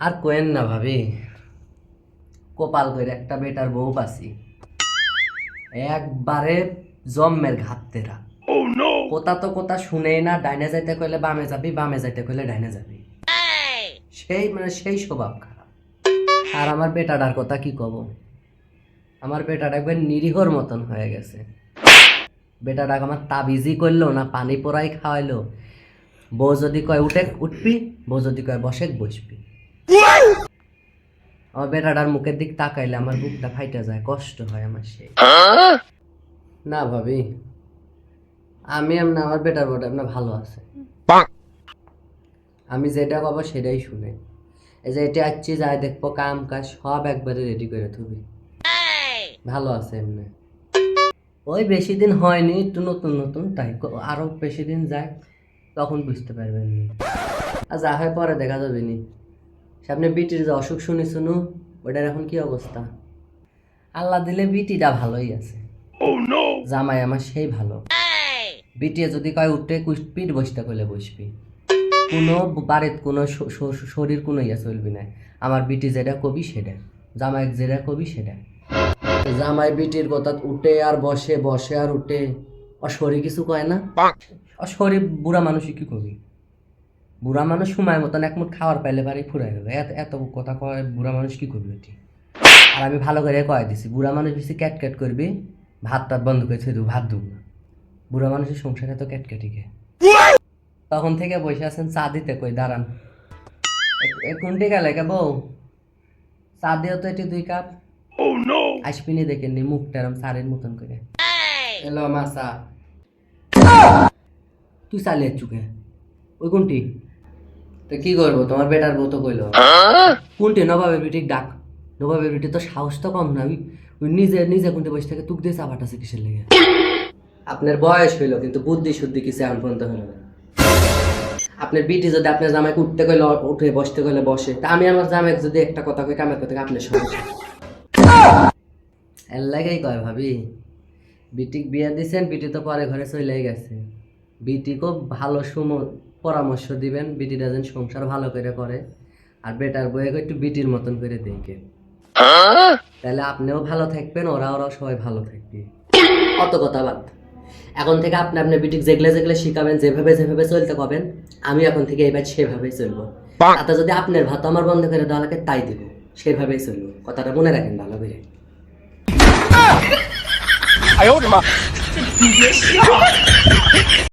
আর কোয়েন না ভাবি, কপাল করে একটা বেটার বউ পাছি, একবারে জম্মের ঘাটতেরা। কোথা তো কোথা শুনেই না, ডাইনে যাইতে কইলে বামে যাবি, বামে যাইতে কইলে ডাইনে যাবি, সেই স্বভাব খারাপ। আর আমার বেটাটার কথা কি কব, আমার বেটাটা একবার নিরীহর মতন হয়ে গেছে। বেটাটা আমার তাবিজি করলো না পানি পোড়াই খাওয়াইলো। বউ যদি কয় উঠে উঠবি, বউ যদি কয় বসে বসবি। আমার বেটাটার মুখের দিক তাকাইলে আমার বুকটা ফাইটা যায়, কষ্ট হয় আমার। সেই না ভাবি, আমি এমনি আমার বেটার বউটা এমনি ভালো আছে। আমি যেটা কব সেটাই শুনে। এই যে এটা আসছি যাই দেখবো, কাম কাজ সব একবারে রেডি করে থুবি, ভালো আছে এমনি। ওই বেশি দিন হয়নি, একটু নতুন নতুন, তাই আরো বেশি দিন যায় তখন বুঝতে পারবেন। আর যা হয় পরে দেখা যাবে নি। সামনে বিটির যে অসুখ শুনি শুনু, ওটার এখন কি অবস্থা? আল্লাহ দিলে বিটিটা ভালোই আছে, জামাই আমার সেই ভালো। বিটিয়ে যদি কয় উঠে পিঠ বসতে কইলে বসবি, কোনো বাড়িত কোনো শরীর কোনো ইয়া চলবি না। আমার বিটি যেটা কবি সেটা, জামাই যেটা কবি সেটা। জামাই বিটির কথা উঠে আর বসে, বসে আর উঠে, অশরী কিছু কয় না। অশরী বুড়া মানুষই কি কবি, বুড়া মানুষ সময় মতন এক মুঠ খাওয়ার পাইলে পারে ফুরাই গেল। এত কথা কয় বুড়া মানুষ কি করবি এটি? আর আমি ভালো করে কয়ে দিছি, বুড়া মানুষ বেশি ক্যাট ক্যাট করবি, ভাত টাত বন্ধ করে ছেড়ে ভাত দেবো না। বুড়া মানুষের সংসারে তো ক্যাট ক্যাটিকে। তখন থেকে বসে আছেন, চা দিতে কই দাঁড়ান। কোনটি গেলে কে বউ, চা দিও তো এটি 2 কাপ। আসবিনি দেখেননি মুখটা এরম সারের মতন করে। এলো মা চা। তুই চালিয়ে চুকে ওই কোনটি? তো কি করবো, তোমার বেটার বউ তো কইলো। কোনটি? নবাবের বিটি ডাক। নবাবের বিটি তো সাহস তো কম না, ওই নিজে নিজে কোনটি বসে থাকে, তুক দিয়ে চা পাঠাছে কিসের লেগে? আপনার বয়স হইলো কিন্তু বুদ্ধি শুদ্ধি কিছু এখন পর্যন্ত হলো না। আপনার বিটি যদি আপনার জামাইকে উঠতে কইলে উঠে, বসতে কইলে বসে, তা আমি আমার জামাইকে যদি একটা কথা কই, কামের কথা আপনার সমস্যা এর লাগেই কয় ভাবি। বিটিক বিয়ে দিছেন, বিটি তো পরে ঘরে চলে গেছে। বিটিকেও ভালো পরামর্শ দিবেন, বিটিটা যেন সংসার ভালো করে করে। আর বেটার বউকে একটু বিটির মতন করে দেখে, তাহলে আপনিও ভালো থাকবেন, ওরাও সবাই ভালো থাকবে। অত কথা বাদ। এখন থেকে আপনি আপনার বিটিক যেগুলো যেগুলো শিখাবেন, যেভাবে যেভাবে চলতে কবেন, আমি এখন থেকে এবার সেভাবেই চলবো। তাতে যদি আপনার ভাত আমার বন্ধ করে দেওয়া লাগে তাই দিব, সেভাবেই চলবো। কথাটা মনে রাখেন ভালো করে। 哎呦我的妈！